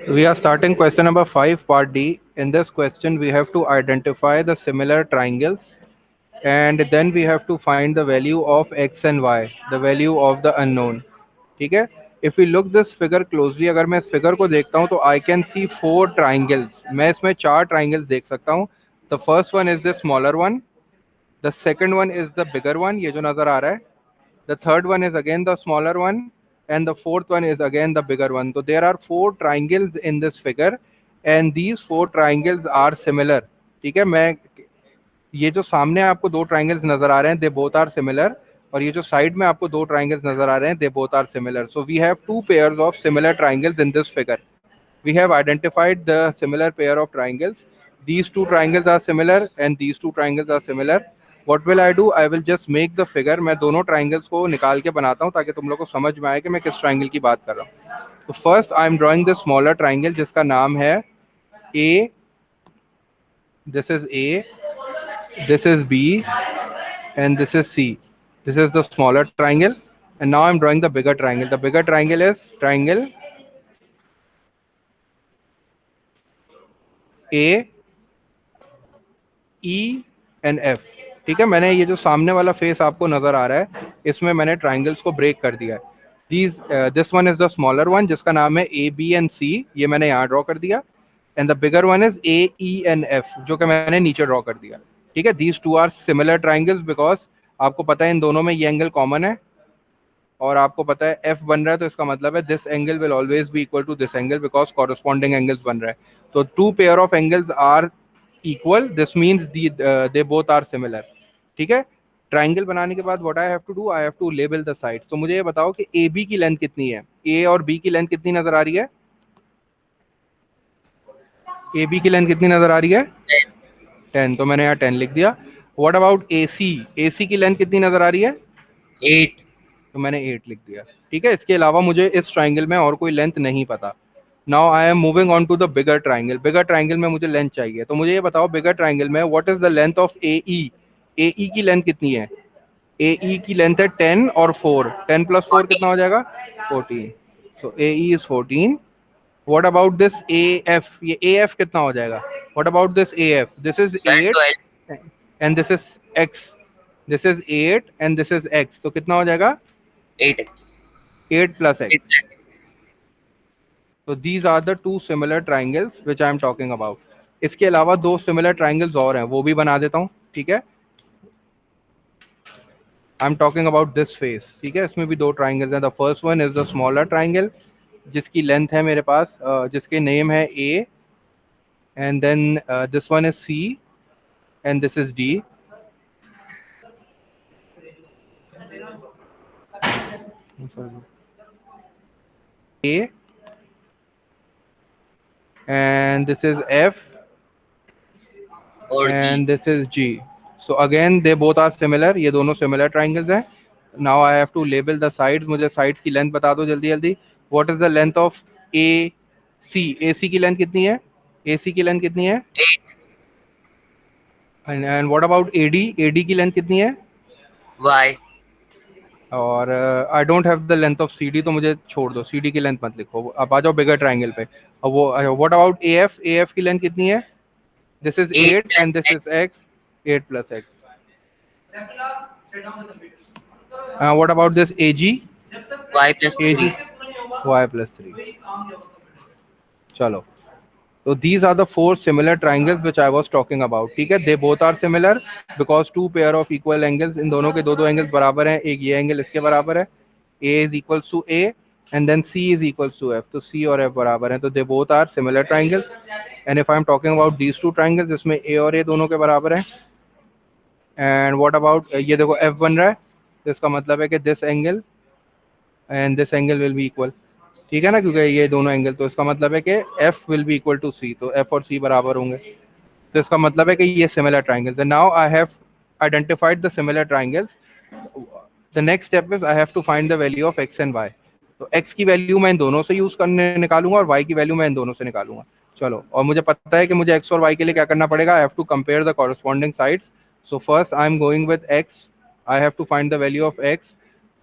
We are starting question number 5, part D. In this question, we have to identify the similar triangles and then we have to find the value of x and y, the value of the unknown. ठीक है. If we look this figure closely, अगर मैं इस figure को देखता हूँ तो I can see 4 triangles. मैं इसमें 4 triangles देख सकता हूँ. The first one is the smaller one. The second one is the bigger one, ये जो नजर आ रहा है. The third one is again the smaller one, and the fourth one is again the bigger one. So there are 4 triangles in this figure, and these 4 triangles are similar. ठीक है. मैं ये जो सामने आपको 2 triangles नजर आ रहे हैं, they both are similar, और ये जो साइड में आपको 2 triangles नजर आ रहे हैं, they both are similar. So we have 2 pairs of similar triangles in this figure. We have identified the similar pair of triangles. These 2 triangles are similar and these 2 triangles are similar. What will I do? I will just make the figure. मैं दोनों triangles को निकाल के बनाता हूँ ताकि तुम लोग को समझ में आए कि मैं किस triangle की बात कर रहा हूँ. तो first I am drawing the smaller triangle जिसका नाम है A. This is A. This is B. And this is C. This is the smaller triangle. And now I'm drawing the bigger triangle. The bigger triangle is triangle A, E and F. ठीक है. मैंने ये जो सामने वाला face आपको नजर आ रहा है, इसमें मैंने ट्राइंगल्स को ब्रेक कर दिया है. This one is the smaller one जिसका नाम है ए, बी एंड सी, ये मैंने यहाँ ड्रॉ कर दिया. And the bigger one is A, E and F, जो कि मैंने नीचे ड्रॉ कर दिया. ठीक है. These two are similar triangles because आपको पता है इन दोनों में ये एंगल कॉमन है, और आपको पता है एफ बन रहा है तो इसका मतलब है this angle will always be equal to this angle because corresponding angles बन रहा है. तो 2 pair of angles are equal. This means they both are similar. ठीक है. ट्राइंगल बनाने के बाद what I have to do, I have to label the sides. तो मुझे ये बताओ कि ए बी की लेंथ कितनी है. ए और बी की लेंथ कितनी नजर आ रही है? ए बी की लेंथ कितनी नजर आ रही है? 10. तो मैंने यहाँ 10 लिख दिया. व्हाट अबाउट ए सी? ए सी की लेंथ कितनी नजर आ रही है? 8. तो मैंने 8 लिख दिया. ठीक है. इसके अलावा मुझे इस ट्राइंगल में और कोई लेंथ नहीं पता. Now I am moving on to the bigger triangle. Bigger triangle में मुझे लेंथ चाहिए. तो मुझे ये बताओ बिगर ट्राइंगल में what is the length of A E. A E की लेंथ कितनी है? ए ई की लेंथ है 10 और 4. 10 प्लस 4 कितना हो जाएगा? 14. So A E is 14. What about this A F? ये ए एफ कितना हो जाएगा? What about this A F? This is Sir, 8 12. And this is x. This is 8 and this is x. तो कितना हो जाएगा? 8x. 8 plus 8 x. plus x. तो these are the 2 similar triangles which I am talking about. इसके अलावा 2 similar triangles और हैं, वो भी बना देता हूँ. ठीक है. I am talking about this face. ठीक है. इसमें भी 2 ट्राइंगल्स हैं. The first one is the smaller triangle जिसकी लेंथ है मेरे पास, जिसके नेम है A, and then this one is C and this is D. A and this is F Or and D. this is G. So again they both are similar. ये दोनों similar triangles हैं. Now I have to label the sides. मुझे sides की length बता दो जल्दी जल्दी. What is the length of AC? AC की length कितनी है? AC की length कितनी है? 8. And what about AD? AD की length कितनी है? Y. और I don't have the length of C D, तो मुझे छोड़ दो. सी डी की लेंथ मत लिखो. अब आ जाओ बिगर ट्राइंगल पे. और वो what about A F? A F की लेंथ कितनी है? This is 8 8 plus and this is x. X. 8 plus X. What about this A G? Y plus A G 3. Y plus 3. चलो. So these are the 4 similar triangles which I was talking about. ठीक है. They both are similar because 2 pair of equal angles. इन दोनों के दो दो angles बराबर हैं. एक ये एंगल इसके बराबर है. A is equals to A and then C is equals to F. तो C और F बराबर हैं. तो they both are similar triangles. And if I am talking about these 2 triangles, जिसमें A और A दोनों के बराबर हैं. And what about ये देखो F बन रहा है. तो इसका मतलब है कि this angle and this angle will be equal. ठीक है ना, क्योंकि ये दोनों एंगल. तो इसका मतलब है कि F will be equal to C. तो F और C बराबर होंगे. तो इसका मतलब है कि ये similar triangles. Now I have identified the similar triangles. The next step is I have to find the value of x and y. तो x की वैल्यू मैं इन दोनों से यूज करने निकालूंगा और y की वैल्यू मैं इन दोनों से निकालूंगा. चलो. और मुझे पता है कि मुझे x और y के लिए क्या करना पड़ेगा. I have to compare the corresponding sides. So first I am going with x. I have to find the value of x.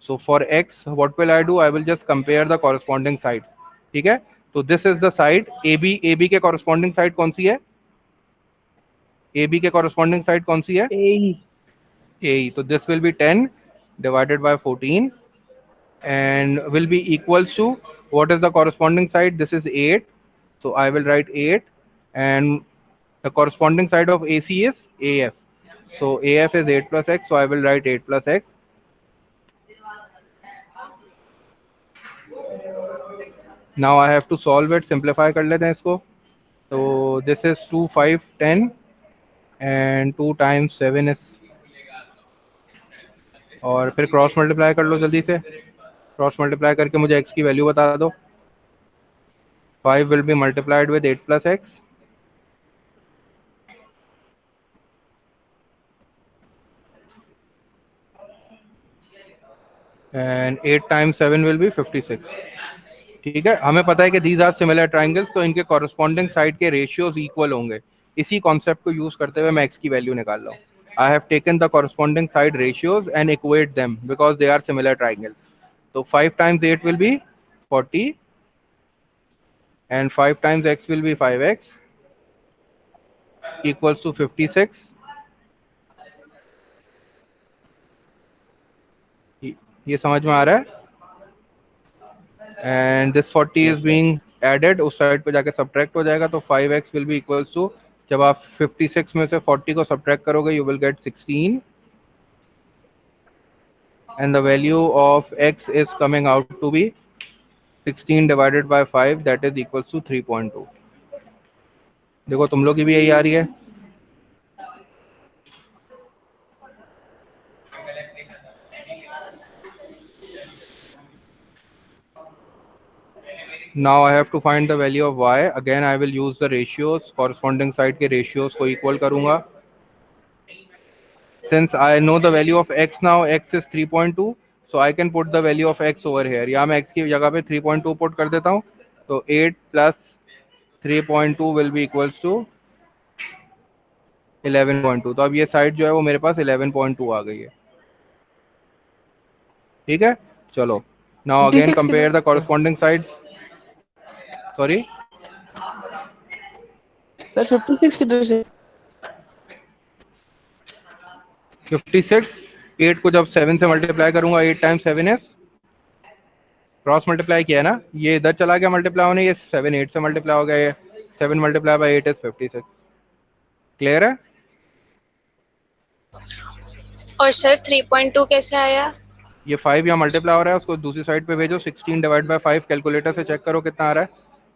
So for x, what will I do? I will just compare the corresponding sides. ठीक है. तो this is the side A B, A B के corresponding side कौन सी है? A B के corresponding side कौन सी है? ए। ए। तो this will be 10 divided by 14 and will be equals to, what is the corresponding side? This is 8, so I will write 8, and the corresponding side of AC is AF, so AF is 8 plus x, so I will write 8 plus x. Now I have to solve it, simplify कर लेते हैं इसको. तो this is 2 5 10 and 2 times 7 is, और फिर cross multiply कर लो जल्दी से. क्रॉस मल्टीप्लाई करके मुझे x की वैल्यू बता दो. 5 will be multiplied with 8 plus x, and 8 times 7 will be 56. ठीक है, हमें पता है कि these are similar triangles, तो इनके corresponding side के ratios equal होंगे. इसी concept को use करते हुए मैं x की value निकाल रहा हूँ. I have taken the corresponding side ratios and equate them because they are similar triangles. So 5 times 8 will be 40, and 5 times x will be 5x equals to 56. ये समझ में आ रहा है? And this 40 is being added, उस side पे जाके subtract हो जाएगा, तो 5x will be equals to, जब आप 56 में से 40 को subtract करोगे, you will get 16, and the value of x is coming out to be 16 divided by 5, that is equals to 3.2. देखो तुम लोग की भी यही आ रही है. Now I have to find the value of y. Again I will use the ratios, corresponding side के ratios को equal करूँगा. Since I know the value of x now, x is 3.2, so I can put the value of x over here. यहाँ मैं x की जगह पे 3.2 put कर देता हूँ. तो 8 plus 3.2 will be equals to 11.2. तो अब ये साइड जो है वो मेरे पास 11.2 आ गई है. ठीक है, चलो. Now again compare the corresponding sides. Sorry, sir 56 किधर से? 56. 8 को जब 7 से मल्टीप्लाई करूंगा, 8 टाइम्स 7 is, क्रॉस मल्टीप्लाई किया है ना, ये इधर चला गया मल्टीप्लाई होने, ये 7 8 से मल्टीप्लाई हो गया, ये 7 मल्टीप्लाई बाय 8 इज 56. क्लियर है? और सर 3.2 कैसे आया? ये 5 यहाँ मल्टीप्लाई हो रहा है, उसको दूसरी साइड पे भेजो. 16 डिवाइड बाय 5, कैलकुलेटर से चेक करो कितना आ रहा है.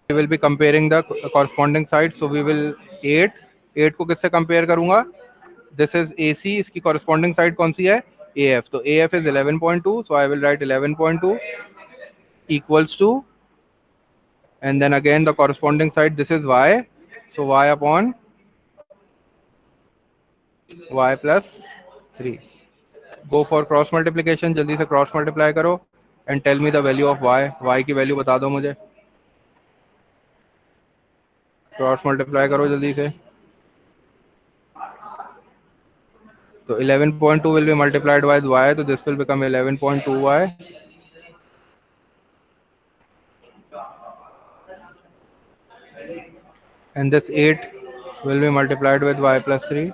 We will be comparing the corresponding side, so we will 8 को किससे कंपेयर करूंगा? दिस इज AC, इसकी कॉरस्पॉन्डिंग साइड कौन सी है? AF. तो AF is 11.2, so I will write 11.2 equals to, and then again the corresponding side, this is y, so y upon y plus 3. Go for cross multiplication, जल्दी से cross multiply करो and tell me the value of y. y की value बता दो मुझे. Cross multiply करो जल्दी से. तो 11.2 will be multiplied by y, तो this will become 11.2y, and this 8 will be multiplied with y plus 3.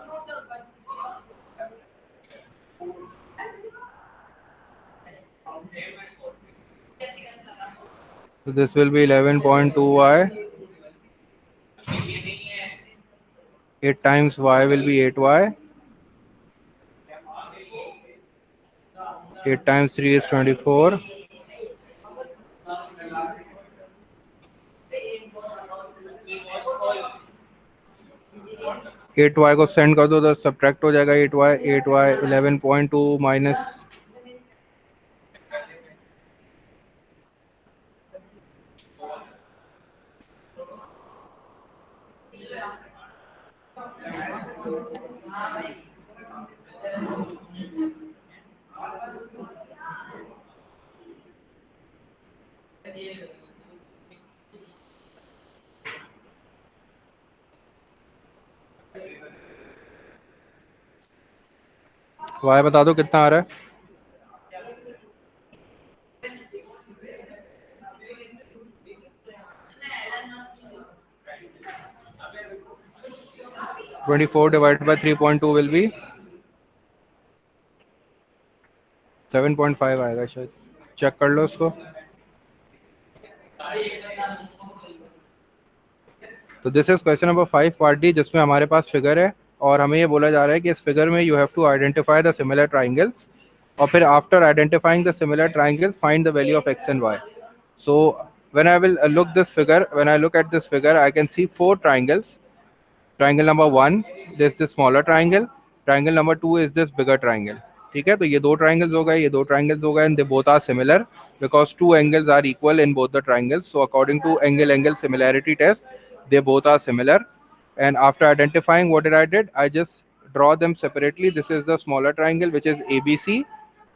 So this will be 11.2y. 8 times y will be 8y. 8 times 3 is 24. 8y को send कर दो तो subtract हो जाएगा 8y. 8y 11.2 minus, y बता दो कितना आ रहा है. 24 divided by 3.2 will be 7.5 आएगा शायद, चेक कर लो उसको। तो this is question number 5 part D, जिसमें हमारे पास फिगर है और हमें ये बोला जा रहा है कि इस फिगर में you have to identify the similar triangles, और फिर after identifying the similar triangles find the value of X and Y. So when I will when I look at this figure, I can see four triangles. Triangle number 1, this is the smaller triangle. Triangle number 2 is this bigger triangle. ठीक है, तो ये दो triangles हो गए, ये दो triangles हो गए, and they both are similar because two angles are equal in both the triangles. So according to angle similarity test, they both are similar. And after identifying, what did I did? I just draw them separately. This is the smaller triangle, which is ABC.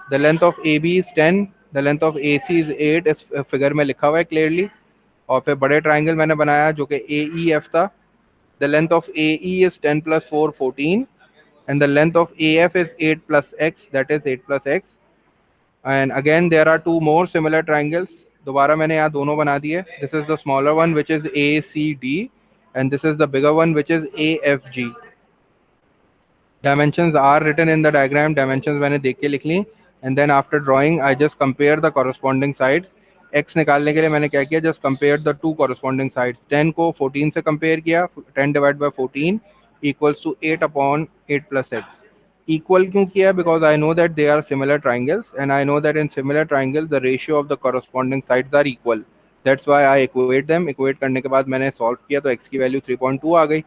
The length of AB is 10, the length of AC is 8, इस figure में लिखा हुआ है clearly. और फिर बड़े triangle मैंने बनाया जो कि AEF था। The length of AE is 10 plus 4, 14, and the length of AF is 8 plus X, that is 8 plus X. And again there are two more similar triangles. दोबारा मैंने यहाँ दोनों बना दिए। This is the smaller one which is ACD, and this is the bigger one which is AFG. Dimensions are written in the diagram. Dimensions मैंने देख के लिख ली, and then after drawing I just compare the corresponding sides. X निकालने के लिए मैंने क्या किया, just compare the two corresponding sides. 10 को 14 से compare किया, 10 divided by 14 equals to 8 upon 8 plus x. Equal क्यों किया? Because I know that they are similar triangles, and I know that in similar triangles the ratio of the corresponding sides are equal. That's why I equate them. Equate करने के बाद मैंने solve किया तो x की value 3.2 आ गई.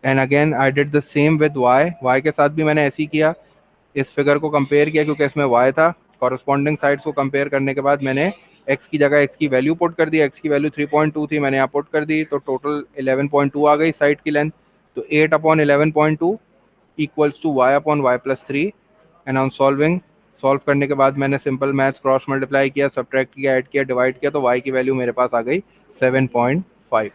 And again I did the same with y. Y के साथ भी मैंने ऐसे ही किया, इस फिगर को कंपेयर किया क्योंकि इसमें y था। कॉरस्पॉन्डिंग साइड्स को कंपेयर करने के बाद मैंने x की जगह x की वैल्यू पुट कर दी। x की वैल्यू 3.2 थी, मैंने यहाँ पुट कर दी, तो टोटल 11.2 आ गई साइड की लेंथ। तो 8 upon 11.2 equals to y upon y plus 3। And on solve करने के बाद मैंने सिंपल मैथ्स क्रॉस मल्टीप्लाई किया, सब्ट्रैक्ट किया, ऐड किया, डिवाइड किया, तो y की वैल्यू मेरे पास आ गई 7.5।